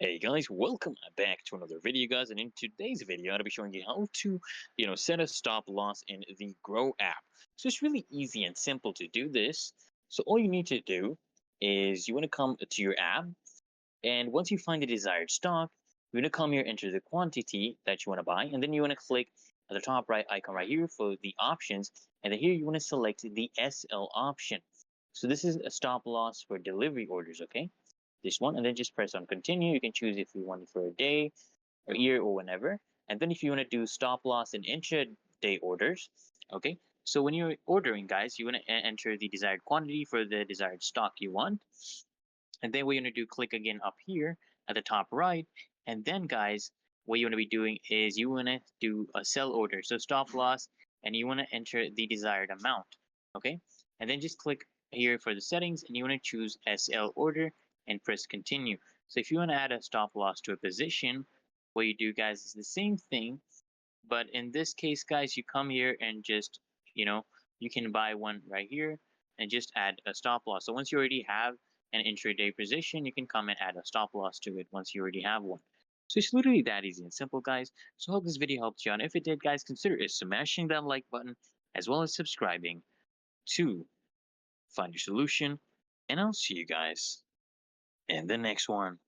Hey guys, welcome back to another video, guys. And in today's video, I'm gonna be showing you how to, set a stop loss in the Groww app. So it's really easy and simple to do this. So all you need to do is you want to come to your app, and once you find the desired stock, you're gonna come here, enter the quantity that you want to buy, and then you want to click at the top right icon right here for the options, and then here you want to select the SL option. So this is a stop loss for delivery orders, okay? This one, and then just press on continue. You can choose if you want it for a day or year or whenever. And then if you want to do stop loss and intraday orders, okay, so when you're ordering, guys, you want to enter the desired quantity for the desired stock you want, and then what you're going to do, click again up here at the top right, and then, guys, what you want to be doing is you want to do a sell order, so stop loss, and you want to enter the desired amount, okay, and then just click here for the settings, and you want to choose SL order and press continue. So if you want to add a stop loss to a position, what you do, guys, is the same thing, but in this case, guys, you come here and just, you know, you can buy one right here and just add a stop loss. So once you already have an intraday position, you can come and add a stop loss to it once you already have one. So it's literally that easy and simple, guys. So I hope this video helped you out. If it did, guys, consider smashing that like button as well as subscribing to Find Your Solution. And I'll see you guys in the next one.